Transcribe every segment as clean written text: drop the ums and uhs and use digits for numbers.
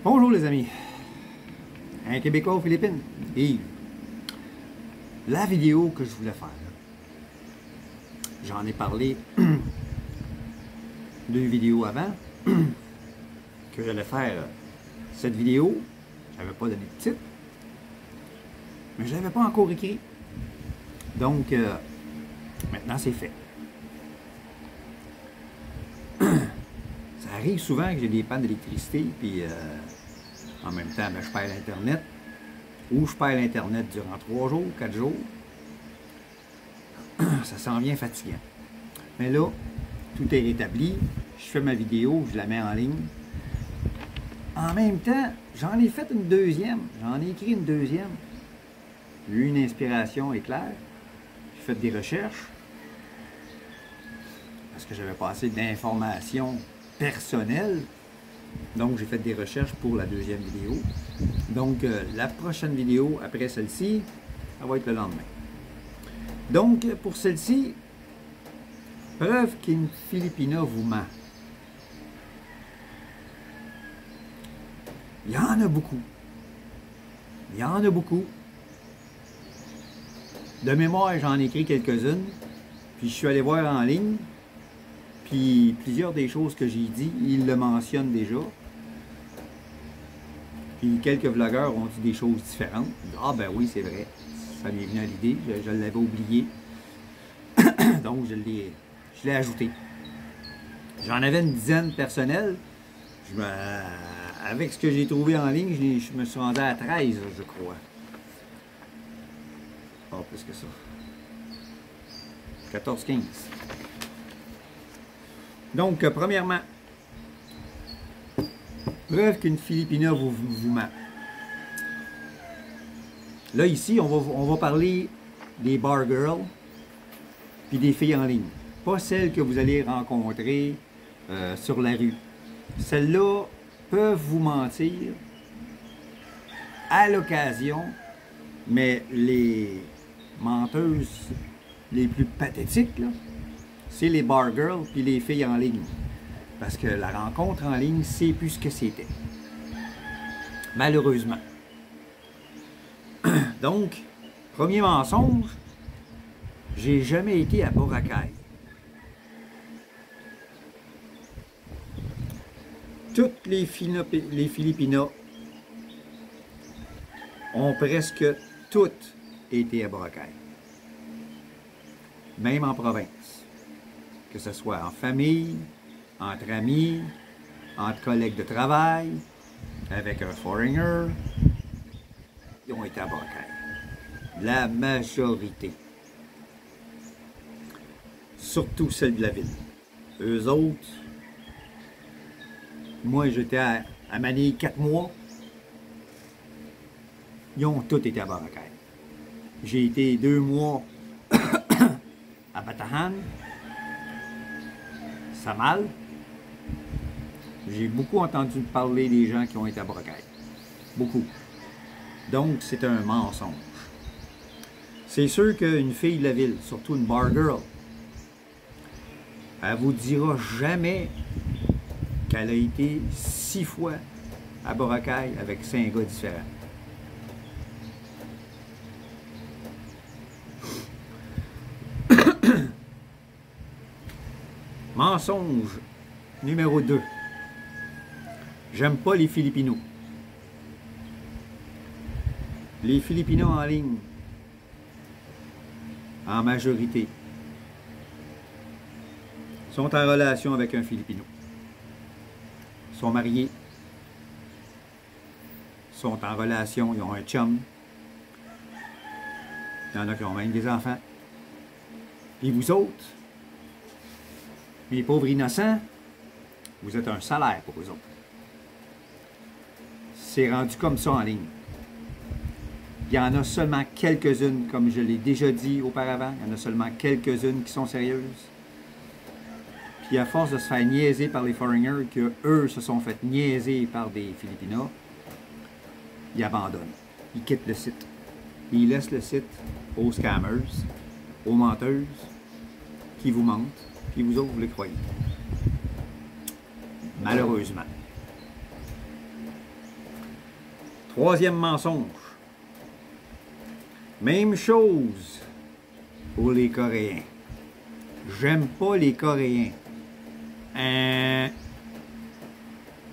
Bonjour les amis, un Québécois aux Philippines. Et la vidéo que je voulais faire, j'en ai parlé d'une vidéo avant, que j'allais faire cette vidéo. Je n'avais pas donné de titre, mais je ne l'avais pas encore écrit. Donc, maintenant c'est fait. Ça arrive souvent que j'ai des pannes d'électricité, puis en même temps, je perds l'Internet. Ou je perds l'Internet durant 3 jours, 4 jours. Ça s'en vient fatigant. Mais là, tout est rétabli. Je fais ma vidéo, je la mets en ligne. En même temps, j'en ai fait une deuxième. J'en ai écrit une deuxième. J'ai eu une inspiration éclair. J'ai fait des recherches. Parce que j'avais pas assez d'informations personnelles. Donc, j'ai fait des recherches pour la deuxième vidéo. Donc, la prochaine vidéo, après celle-ci, ça va être le lendemain. Donc, pour celle-ci, preuve qu'une Filipina vous ment. Il y en a beaucoup. Il y en a beaucoup. De mémoire, j'en ai écrit quelques-unes. Puis, je suis allé voir en ligne. Puis, plusieurs des choses que j'ai dit, ils le mentionnent déjà. Puis, quelques vlogueurs ont dit des choses différentes. Ah ben oui, c'est vrai. Ça m'est venu à l'idée. Je l'avais oublié. Donc, je l'ai ajouté. J'en avais une dizaine personnelle. Avec ce que j'ai trouvé en ligne, je me suis rendu à 13, je crois. Oh, plus que ça. 14-15. Donc, premièrement, preuve qu'une Filipina vous ment. Là, ici, on va parler des bar girls puis des filles en ligne. Pas celles que vous allez rencontrer sur la rue. Celles-là peuvent vous mentir à l'occasion, mais les menteuses les plus pathétiques, là, c'est les bar girls puis les filles en ligne. Parce que la rencontre en ligne, c'est plus ce que c'était. Malheureusement. Donc, premier mensonge, j'ai jamais été à Boracay. Toutes les Filipinas ont presque toutes été à Boracay. Même en province. Que ce soit en famille, entre amis, entre collègues de travail, avec un foreigner, ils ont été à Boracay. La majorité. Surtout celle de la ville. Eux autres, moi j'étais à Manille 4 mois, ils ont tous été à Boracay. J'ai été 2 mois à Batahan, Samal. J'ai beaucoup entendu parler des gens qui ont été à Boracay. Beaucoup. Donc, c'est un mensonge. C'est sûr qu'une fille de la ville, surtout une bar girl, elle vous dira jamais qu'elle a été 6 fois à Boracay avec 5 gars différents. Mensonge numéro 2. J'aime pas les Filipinos. Les Filipinos en ligne, en majorité, sont en relation avec un Filipino. Sont mariés, sont en relation, ils ont un chum. Il y en a qui ont même des enfants. Puis vous autres, mes pauvres innocents, vous êtes un salaire pour vous autres. C'est rendu comme ça en ligne. Il y en a seulement quelques-unes, comme je l'ai déjà dit auparavant, il y en a seulement quelques-unes qui sont sérieuses. Puis à force de se faire niaiser par les foreigners, que eux se sont fait niaiser par des Filipinas, ils abandonnent. Ils quittent le site. Ils laissent le site aux scammers, aux menteuses, qui vous mentent, puis vous autres, vous les croyez. Malheureusement. Troisième mensonge. Même chose pour les Coréens. J'aime pas les Coréens.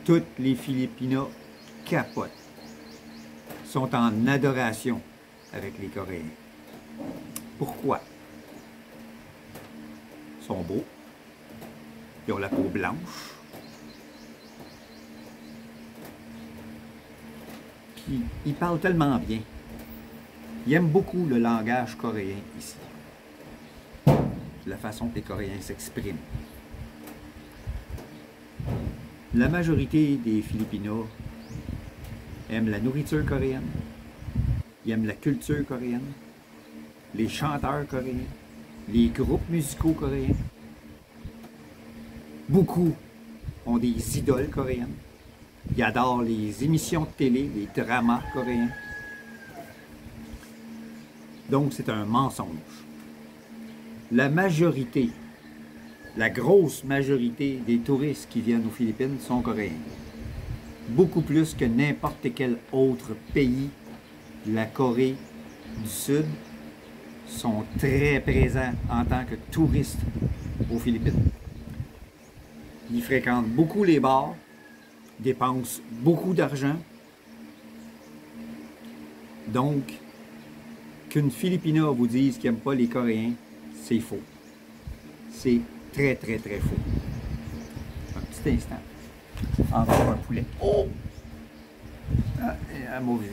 Toutes les Filipinos capotent. Sont en adoration avec les Coréens. Pourquoi? Ils sont beaux. Ils ont la peau blanche. Puis, ils parlent tellement bien. Ils aiment beaucoup le langage coréen ici. La façon que les Coréens s'expriment. La majorité des Filipinos aiment la nourriture coréenne. Ils aiment la culture coréenne. Les chanteurs coréens. Les groupes musicaux coréens. Beaucoup ont des idoles coréennes. Ils adorent les émissions de télé, les dramas coréens. Donc, c'est un mensonge. La majorité, la grosse majorité des touristes qui viennent aux Philippines sont coréens. Beaucoup plus que n'importe quel autre pays. La Corée du Sud sont très présents en tant que touristes aux Philippines. Ils fréquentent beaucoup les bars, dépensent beaucoup d'argent. Donc, qu'une Filipina vous dise qu'il n'aime pas les Coréens, c'est faux. C'est très, très, très faux. Un petit instant. Encore un poulet. Oh! Ah, un mauvais.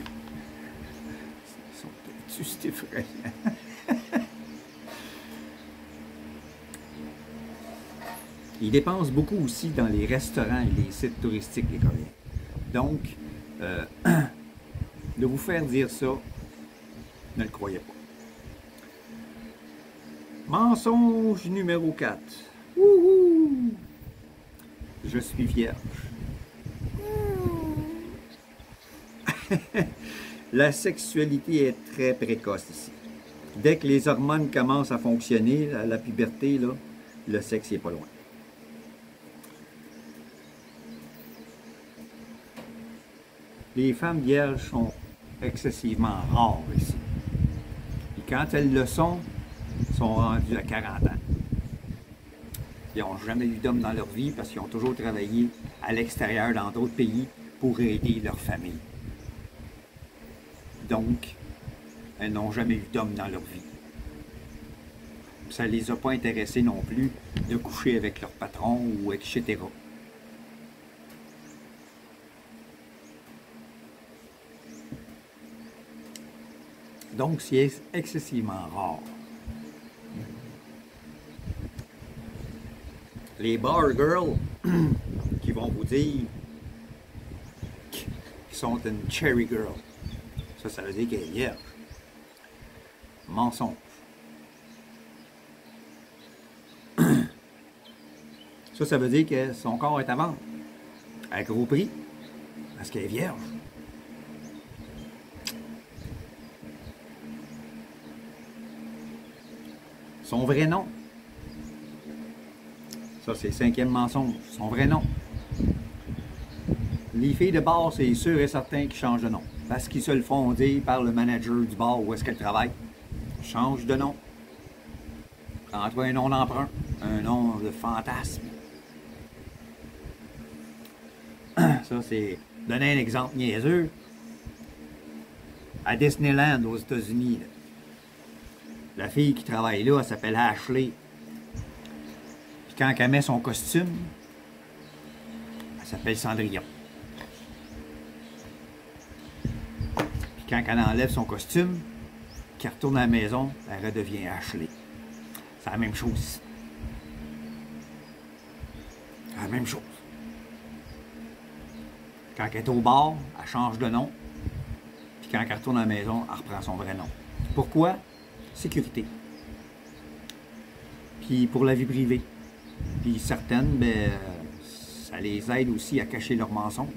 Ils sont juste effrayants. Ils dépensent beaucoup aussi dans les restaurants et les sites touristiques, les Coréens. Donc, de vous faire dire ça, ne le croyez pas. Mensonge numéro 4. Wouhou! Je suis vierge. La sexualité est très précoce ici. Dès que les hormones commencent à fonctionner, à la puberté, là, le sexe n'est pas loin. Les femmes vierges sont excessivement rares ici. Et quand elles le sont rendues à 40 ans. Ils n'ont jamais eu d'homme dans leur vie parce qu'ils ont toujours travaillé à l'extérieur dans d'autres pays pour aider leur famille. Donc, elles n'ont jamais eu d'homme dans leur vie. Ça ne les a pas intéressés non plus de coucher avec leur patron ou etc. Donc, c'est excessivement rare. Les bar girls qui vont vous dire qu'ils sont une cherry girl. Ça veut dire qu'elle est vierge. Mensonge. Ça veut dire que son corps est à vendre. À gros prix. Parce qu'elle est vierge. Son vrai nom. Ça, c'est le 5e mensonge. Son vrai nom. Les filles de bar, c'est sûr et certain qu'ils changent de nom. Parce qu'ils se le font dire par le manager du bar où est-ce qu'elles travaillent. Change de nom. Prends-toi un nom d'emprunt. Un nom de fantasme. Ça, c'est... Donner un exemple niaiseux. À Disneyland, aux États-Unis, la fille qui travaille là, elle s'appelle Ashley. Puis quand elle met son costume, elle s'appelle Cendrillon. Puis quand elle enlève son costume, qu'elle retourne à la maison, elle redevient Ashley. C'est la même chose. C'est la même chose. Quand elle est au bar, elle change de nom. Puis quand elle retourne à la maison, elle reprend son vrai nom. Pourquoi? Sécurité. Puis pour la vie privée. Puis certaines, ben, ça les aide aussi à cacher leurs mensonges.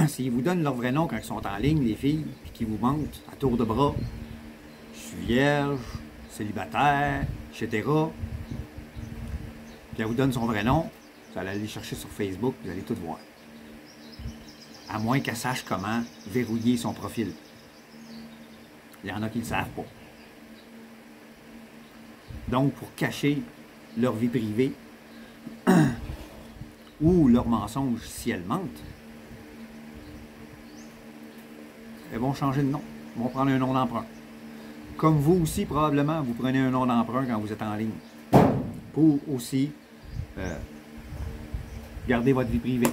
S'ils vous donnent leur vrai nom quand ils sont en ligne, les filles, puis qu'ils vous mentent à tour de bras, je suis vierge, célibataire, etc. Puis elle vous donne son vrai nom, vous allez aller chercher sur Facebook, vous allez tout voir. À moins qu'elle sache comment verrouiller son profil. Il y en a qui ne le savent pas. Donc, pour cacher leur vie privée ou leurs mensonges si elles mentent, elles vont changer de nom. Elles vont prendre un nom d'emprunt. Comme vous aussi, probablement, vous prenez un nom d'emprunt quand vous êtes en ligne. Pour aussi garder votre vie privée.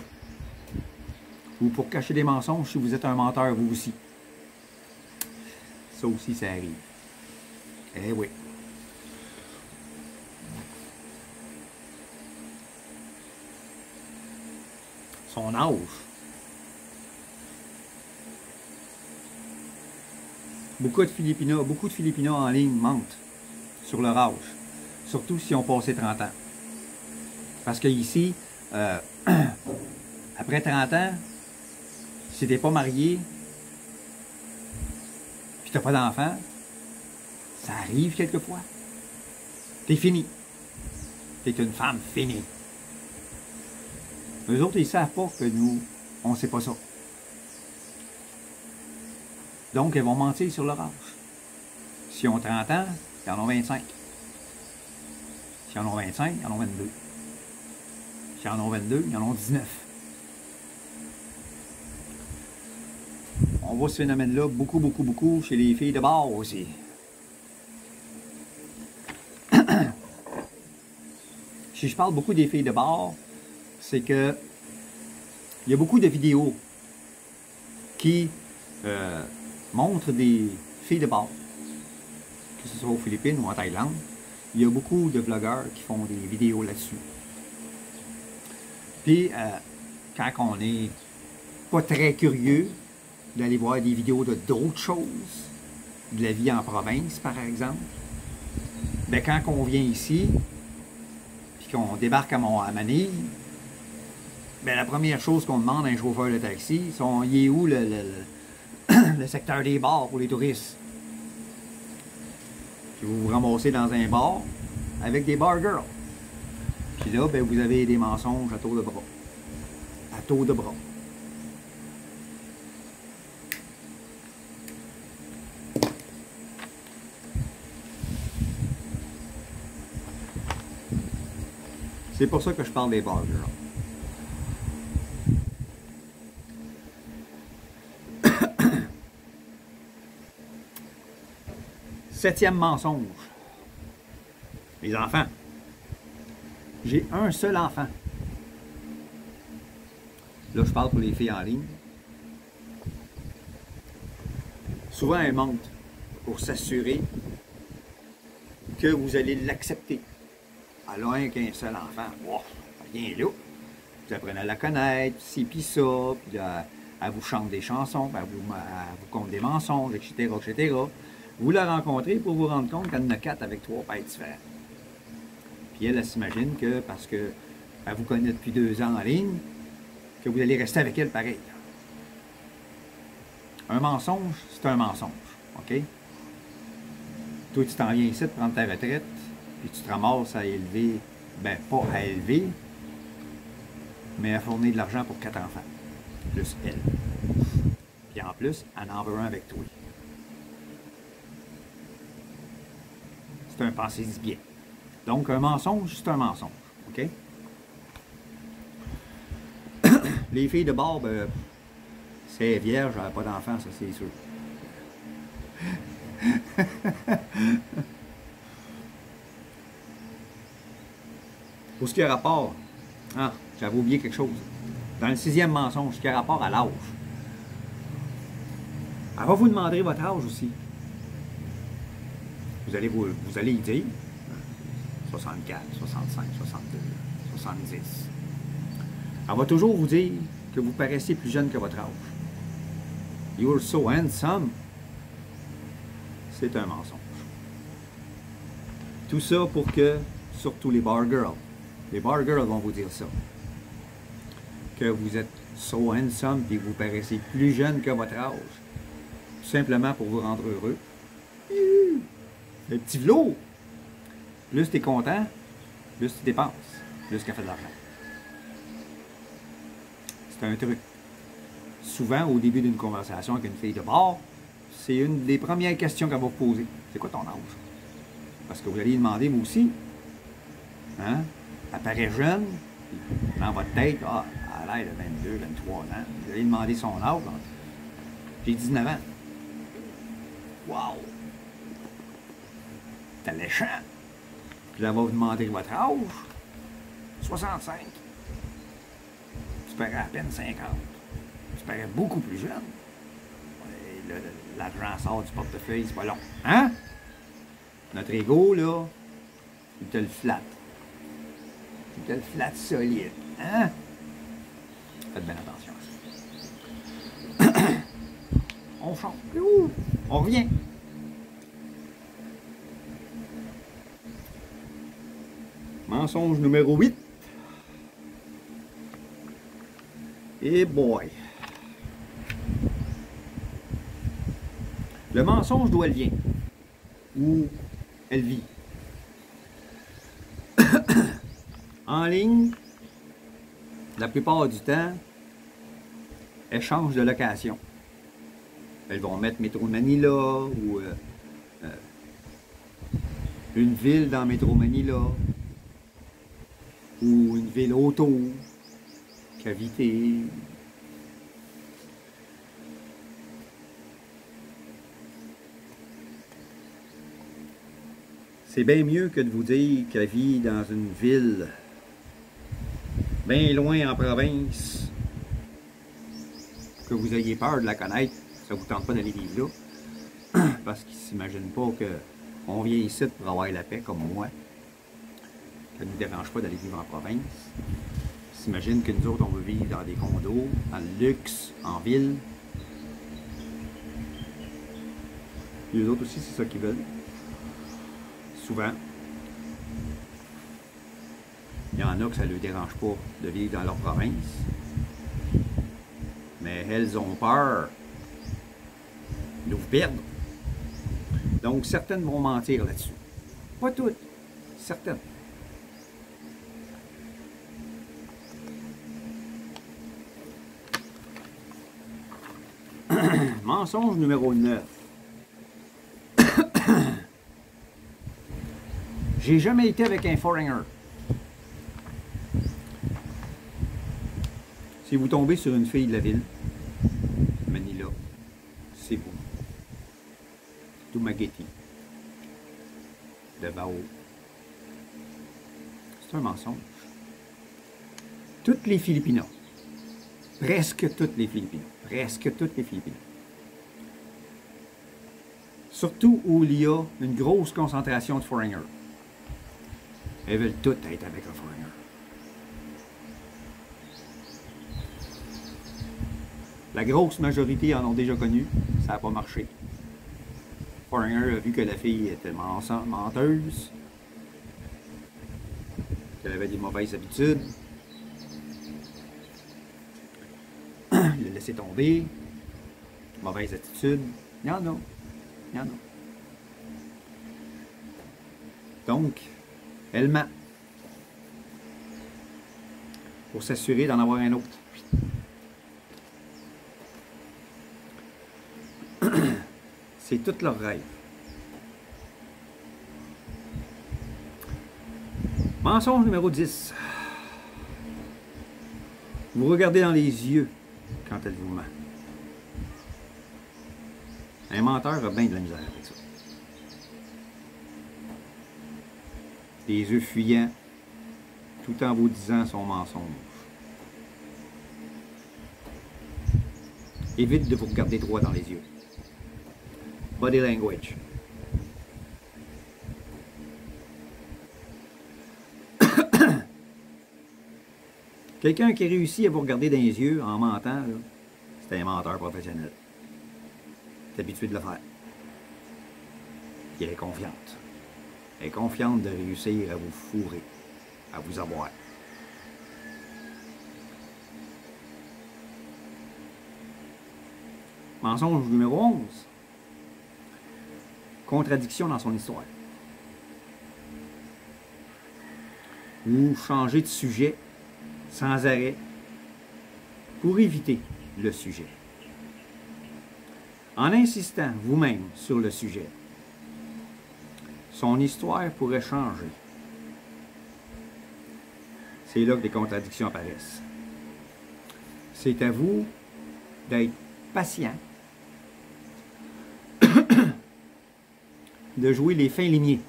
Ou pour cacher des mensonges si vous êtes un menteur, vous aussi. Ça aussi, ça arrive. Eh oui. Son âge. Beaucoup de Filipinos en ligne mentent sur leur âge. Surtout s'ils ont passé 30 ans. Parce que ici, après 30 ans, si tu n'es pas marié, puis tu n'as pas d'enfant, ça arrive quelquefois. Tu es fini. Tu es une femme finie. Eux autres, ils ne savent pas que nous, on ne sait pas ça. Donc, elles vont mentir sur leur âge. S'ils ont 30 ans, ils en ont 25. S'ils en ont 25, ils en ont 22. S'ils en ont 22, ils en ont 19. On voit ce phénomène-là beaucoup chez les filles de bar aussi. Si je parle beaucoup des filles de bar, c'est que il y a beaucoup de vidéos qui montrent des filles de bar, que ce soit aux Philippines ou en Thaïlande. Il y a beaucoup de vlogueurs qui font des vidéos là-dessus. Puis, quand on n'est pas très curieux d'aller voir des vidéos de d'autres choses, de la vie en province, par exemple, bien, quand on vient ici, puis qu'on débarque à Manille, bien, la première chose qu'on demande à un chauffeur de taxi, c'est il est où le secteur des bars pour les touristes. Puis vous vous ramassez dans un bar avec des bar girls. Puis là, bien, vous avez des mensonges à tour de bras. À tour de bras. C'est pour ça que je parle des bar girls. Septième mensonge. Les enfants. J'ai un seul enfant. Là, je parle pour les filles en ligne. Souvent, elles mentent pour s'assurer que vous allez l'accepter. Alors, qu'un seul enfant, wow, rien là. Vous apprenez à la connaître, ci puis ça, puis là, elle vous chante des chansons, elle vous conte des mensonges, etc., etc. Vous la rencontrez pour vous rendre compte qu'elle en a 4 avec 3 pères différents. Puis elle s'imagine que parce qu'elle vous connaît depuis 2 ans en ligne, que vous allez rester avec elle pareil. Un mensonge, c'est un mensonge. OK? Toi, tu t'en viens ici de prendre ta retraite, puis tu te ramasses à élever, ben pas à élever, mais à fournir de l'argent pour 4 enfants, plus elle. Puis en plus, elle en veut un avec toi. C'est un pensée-y bien. Donc, un mensonge, c'est un mensonge. OK? Les filles de bord, ben, c'est vierge, elle n'a pas d'enfant, ça c'est sûr. Pour ce qui a rapport, ah, j'avais oublié quelque chose. Dans le 6e mensonge, ce qui a rapport à l'âge. Elle va vous demander votre âge aussi. Vous allez y dire 64, 65, 62, 70. Elle va toujours vous dire que vous paraissez plus jeune que votre âge. You're so handsome. C'est un mensonge. Tout ça pour que, surtout les bar girls vont vous dire ça. Que vous êtes so handsome et que vous paraissez plus jeune que votre âge. Tout simplement pour vous rendre heureux. Le petit velours. Plus tu es content, plus tu dépenses, plus qu'elle fait de l'argent. C'est un truc. souvent, au début d'une conversation avec une fille de bord, c'est une des premières questions qu'elle va vous poser. C'est quoi ton âge? Parce que vous allez lui demander, vous aussi, hein? Elle paraît jeune, dans votre tête, ah, elle a l'air de 22, 23 ans. Vous allez lui demander son âge. J'ai 19 ans. Wow! C'est alléchant. Puis là, elle va vous demander votre âge. 65. Tu parais à peine 50. Tu parais beaucoup plus jeune. L'argent sort du portefeuille, c'est pas long. Hein? Notre ego, là, il te le flatte. Il te le flatte solide. Hein? Faites bien attention à ça. On change. Ouh, on revient. Mensonge numéro 8. Et boy. Le mensonge, d'où elle vient? Où elle vit? En ligne, la plupart du temps, elles changent de location. Elles vont mettre Métro Manila ou une ville dans Métro Manila ou une ville autour, Cavité. C'est bien mieux que de vous dire qu'elle vit dans une ville bien loin en province, que vous ayez peur de la connaître, ça ne vous tente pas d'aller vivre là, parce qu'ils ne s'imaginent pas qu'on vient ici pour avoir la paix, comme moi. Ça ne nous dérange pas d'aller vivre en province. Ils s'imaginent que nous autres, on veut vivre dans des condos, dans le luxe, en ville. Les autres aussi, c'est ça qu'ils veulent. Souvent. Il y en a que ça ne leur dérange pas de vivre dans leur province. Mais elles ont peur de vous perdre. Donc, certaines vont mentir là-dessus. Pas toutes, certaines. Mensonge numéro 9. J'ai jamais été avec un foreigner. Si vous tombez sur une fille de la ville, Manila, c'est vous. Dumaguete, de Bao. C'est un mensonge. Toutes les Filipinos, presque toutes les Filipinos, surtout où il y a une grosse concentration de foreigners, elles veulent toutes être avec un foreigner. La grosse majorité en ont déjà connu, ça n'a pas marché. Le foreigner a vu que la fille était menteuse, qu'elle avait des mauvaises habitudes. Il l'a laissé tomber. Mauvaise attitude. Il y en a. Il y en a. Donc, elle ment. Pour s'assurer d'en avoir un autre. C'est tout leur rêve. Mensonge numéro 10. Vous regardez dans les yeux quand elle vous ment. Un menteur a bien de la misère avec ça. Les yeux fuyants, tout en vous disant son mensonge. Évite de vous regarder droit dans les yeux. Body language. Quelqu'un qui réussit à vous regarder dans les yeux en mentant, c'est un menteur professionnel. C'est habitué de le faire. Puis elle est confiante. Elle est confiante de réussir à vous fourrer, à vous avoir. Mensonge numéro 11. Contradiction dans son histoire. Ou changer de sujet sans arrêt pour éviter le sujet. En insistant vous-même sur le sujet, son histoire pourrait changer. C'est là que des contradictions apparaissent. C'est à vous d'être patient, de jouer les fins lignées.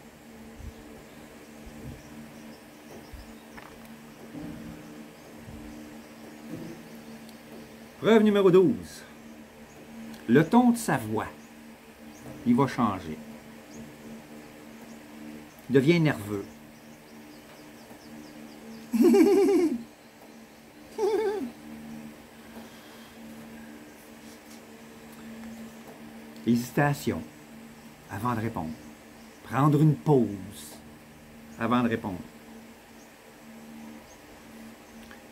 Preuve numéro 12. Le ton de sa voix, il va changer. Il devient nerveux. Hésitation avant de répondre. Prendre une pause avant de répondre.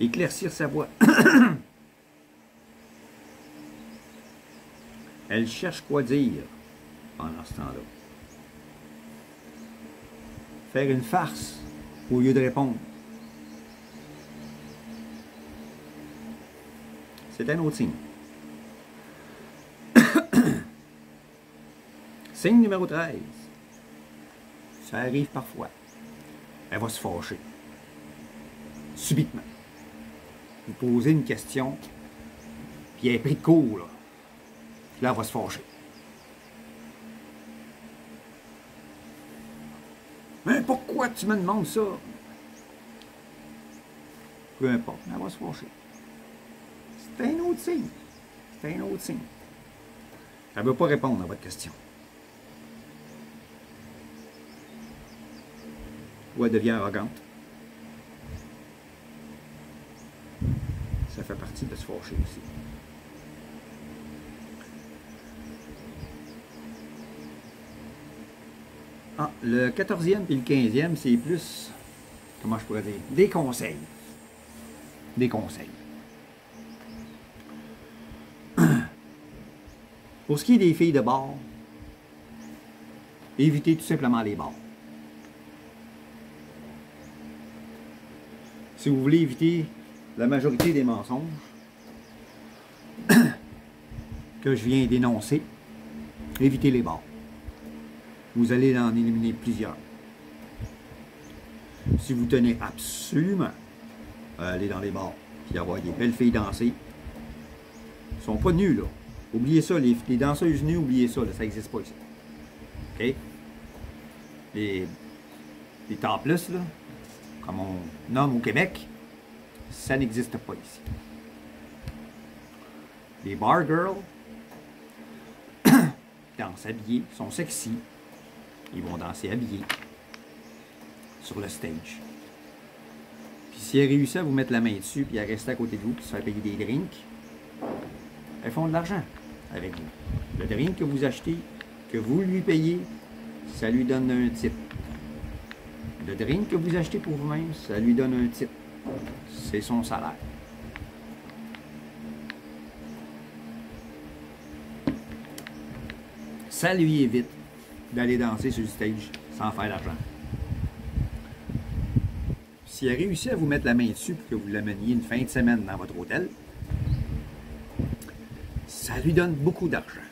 Éclaircir sa voix. Elle cherche quoi dire pendant ce temps-là. Faire une farce au lieu de répondre. C'est un autre signe. Signe numéro 13. Ça arrive parfois. Elle va se fâcher. Subitement. Vous posez une question, puis elle est pris de court, là. Puis là, elle va se fâcher. Mais pourquoi tu me demandes ça? Peu importe, elle va se fâcher. C'est un autre signe. C'est un autre signe. Elle ne veut pas répondre à votre question. Ou elle devient arrogante. Ça fait partie de se fâcher aussi. Ah, le 14e et le 15e, c'est plus, comment je pourrais dire, des conseils. Des conseils. Pour ce qui est des filles de bar, évitez tout simplement les bars. Si vous voulez éviter la majorité des mensonges que je viens d'énoncer, évitez les bars. Vous allez en éliminer plusieurs. Si vous tenez absolument à aller dans les bars et avoir des belles filles danser, ils ne sont pas nus, là. Oubliez ça, les danseuses nues, oubliez ça, là, ça n'existe pas ici. OK? Les topless, là, comme on nomme au Québec, ça n'existe pas ici. Les bar girls dansent habillés, sont sexy. Ils vont danser habillés sur le stage. Puis si elles réussissent à vous mettre la main dessus, puis à rester à côté de vous, puis se faire payer des drinks, elles font de l'argent avec vous. Le drink que vous achetez, que vous lui payez, ça lui donne un titre. Le drink que vous achetez pour vous-même, ça lui donne un titre. C'est son salaire. Ça lui évite d'aller danser sur le stage sans faire d'argent. Si elle réussit à vous mettre la main dessus pour que vous l'ameniez une fin de semaine dans votre hôtel, ça lui donne beaucoup d'argent.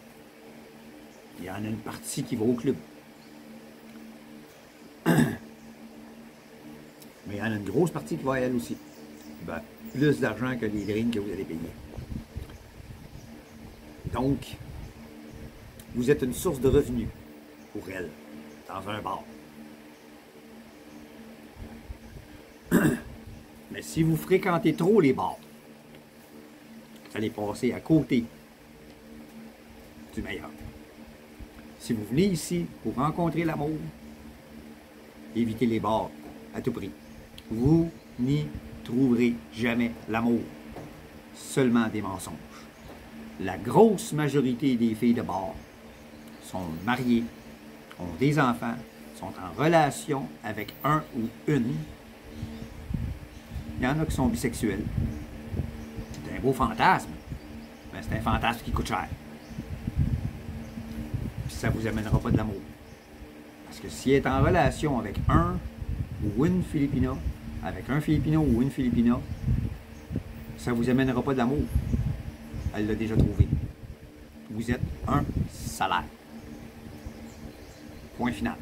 Il y en a une partie qui va au club. Mais il y en a une grosse partie qui va à elle aussi. Ben, plus d'argent que les drinks que vous allez payer. Donc, vous êtes une source de revenus pour elle, dans un bar. Mais si vous fréquentez trop les bars, vous allez passer à côté du meilleur. Si vous venez ici pour rencontrer l'amour, évitez les bars à tout prix. Vous n'y trouverez jamais l'amour, seulement des mensonges. La grosse majorité des filles de bar sont mariées, ont des enfants, sont en relation avec un ou une. Il y en a qui sont bisexuels. C'est un beau fantasme, mais c'est un fantasme qui coûte cher. Puis ça ne vous amènera pas de l'amour. Parce que si elle est en relation avec un ou une Filipina, avec un Filipino ou une Filipina, ça ne vous amènera pas de l'amour. Elle l'a déjà trouvé. Vous êtes un salaire. Point final.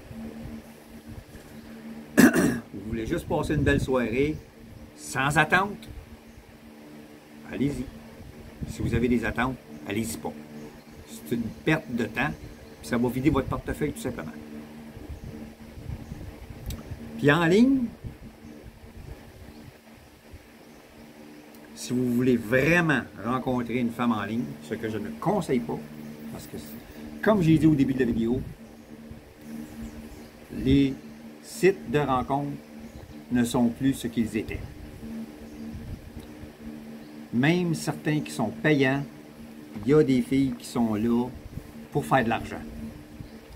Vous voulez juste passer une belle soirée, sans attente? Allez-y. Si vous avez des attentes, allez-y pas. C'est une perte de temps, puis ça va vider votre portefeuille tout simplement. Puis en ligne, si vous voulez vraiment rencontrer une femme en ligne, ce que je ne conseille pas, parce que, comme j'ai dit au début de la vidéo, les sites de rencontres ne sont plus ce qu'ils étaient. Même certains qui sont payants, il y a des filles qui sont là pour faire de l'argent.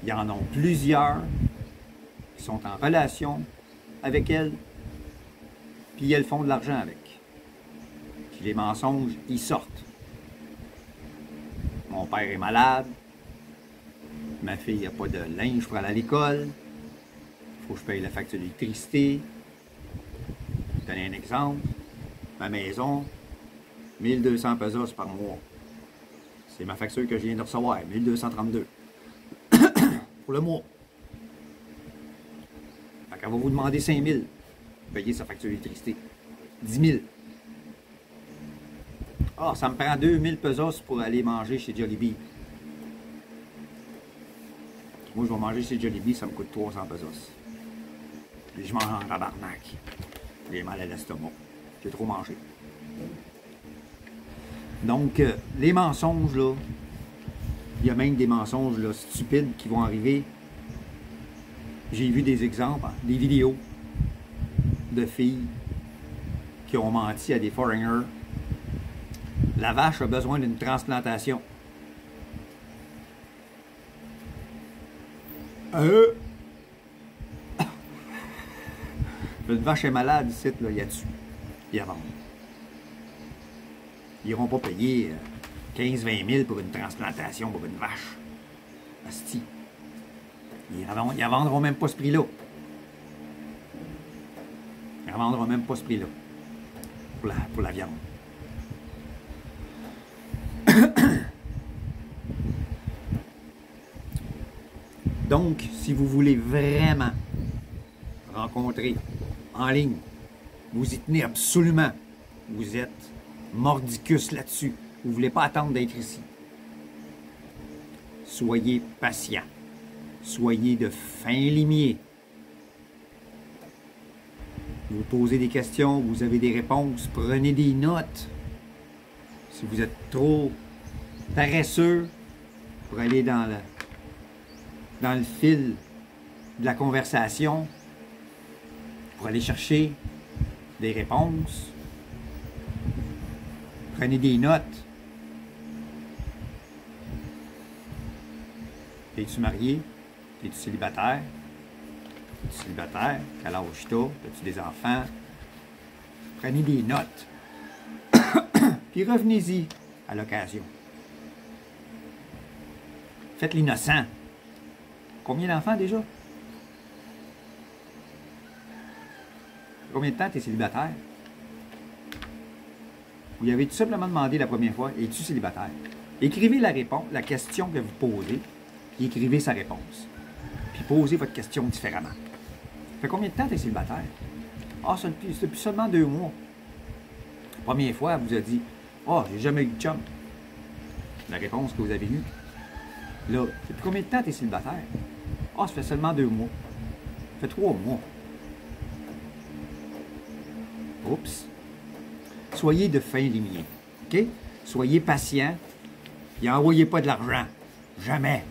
Il y en a plusieurs qui sont en relation avec elles, puis elles font de l'argent avec. Puis les mensonges, ils sortent. Mon père est malade, ma fille n'a pas de linge pour aller à l'école, il faut que je paye la facture d'électricité. Je vais donner un exemple. Ma maison, 1200 pesos par mois. C'est ma facture que je viens de recevoir, 1232 pour le mois. Fait qu'elle va vous demander 5000 pour payer sa facture d'électricité. 10 000. Ah, ça me prend 2000 pesos pour aller manger chez Jollibee. Moi, je vais manger chez Jollibee, ça me coûte 300 pesos. Puis je mange en tabarnak. J'ai mal à l'estomac. J'ai trop mangé. Donc, les mensonges, là, il y a même des mensonges là, stupides qui vont arriver. J'ai vu des exemples, des vidéos de filles qui ont menti à des foreigners. La vache a besoin d'une transplantation. Une vache est malade ici, là, il y a dessus. Il y a vendre. Ils n'iront pas payer 15-20 000 pour une transplantation pour une vache. Asti. Ils ne vendront même pas ce prix-là. Ils ne vendront même pas ce prix-là pour la viande. Donc, si vous voulez vraiment rencontrer en ligne, vous y tenez absolument. Vous êtes mordicus là-dessus. Vous ne voulez pas attendre d'être ici. Soyez patient. Soyez de fin limier. Vous posez des questions, vous avez des réponses, prenez des notes. Si vous êtes trop paresseux pour aller dans le fil de la conversation, pour aller chercher des réponses, prenez des notes. Es-tu marié? Es-tu célibataire? Es-tu célibataire? Quel âge t'as? As-tu des enfants? Prenez des notes. Puis revenez-y à l'occasion. Faites l'innocent. Combien d'enfants déjà? Combien de temps tu es célibataire? Vous lui avez tout simplement demandé la première fois, es-tu célibataire? Écrivez la réponse, la question que vous posez, puis écrivez sa réponse. Puis posez votre question différemment. Ça fait combien de temps tu es célibataire? Ah, c'est depuis seulement 2 mois. La première fois, elle vous a dit, ah, j'ai jamais eu de chum. La réponse que vous avez eue. Là, depuis combien de temps tu es célibataire? Ah, ça fait seulement 2 mois. Ça fait 3 mois. Oups. Soyez de fin limier. OK? Soyez patient. Et envoyez pas de l'argent. Jamais.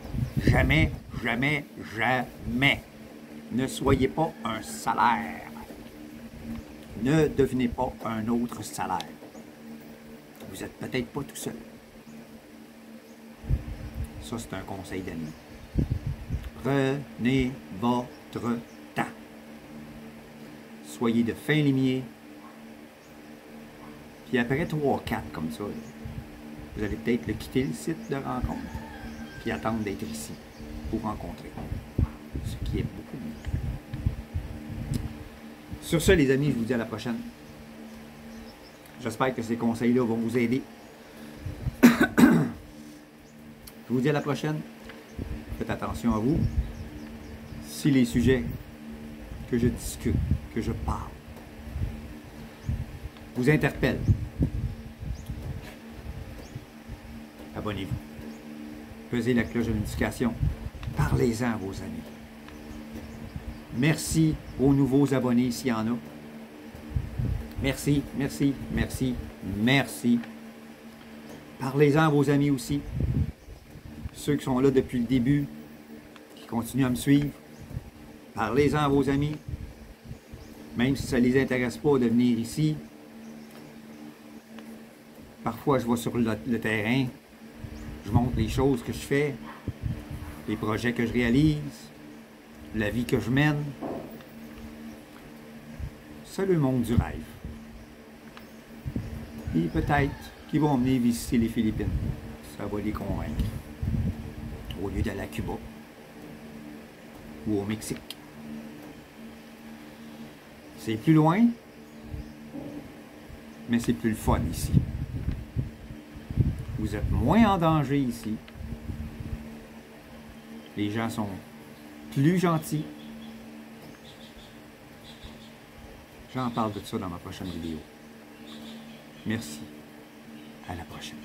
Jamais, jamais, jamais. Ne soyez pas un salaire. Ne devenez pas un autre salaire. Vous n'êtes peut-être pas tout seul. Ça, c'est un conseil d'ami. Prenez votre temps. Soyez de fin limier. Puis après 3-4 comme ça, là, vous allez peut-être quitter le site de rencontre puis attendre d'être ici pour rencontrer. Ce qui est beaucoup mieux. Sur ce, les amis, je vous dis à la prochaine. J'espère que ces conseils-là vont vous aider. Je vous dis à la prochaine. Faites attention à vous. Si les sujets que je discute, que je parle, vous interpellent, abonnez-vous. Pesez la cloche de notification. Parlez-en à vos amis. Merci aux nouveaux abonnés s'il y en a. Merci, merci, merci, merci. Parlez-en à vos amis aussi. Ceux qui sont là depuis le début, qui continuent à me suivre. Parlez-en à vos amis. Même si ça ne les intéresse pas de venir ici. Parfois, je vais sur le terrain. Je montre les choses que je fais, les projets que je réalise, la vie que je mène. C'est le monde du rêve. Et peut-être qu'ils vont venir visiter les Philippines. Ça va les convaincre. Au lieu d'aller à Cuba ou au Mexique. C'est plus loin, mais c'est plus le fun ici. Vous êtes moins en danger ici. Les gens sont plus gentils. J'en parle de ça dans ma prochaine vidéo. Merci. À la prochaine.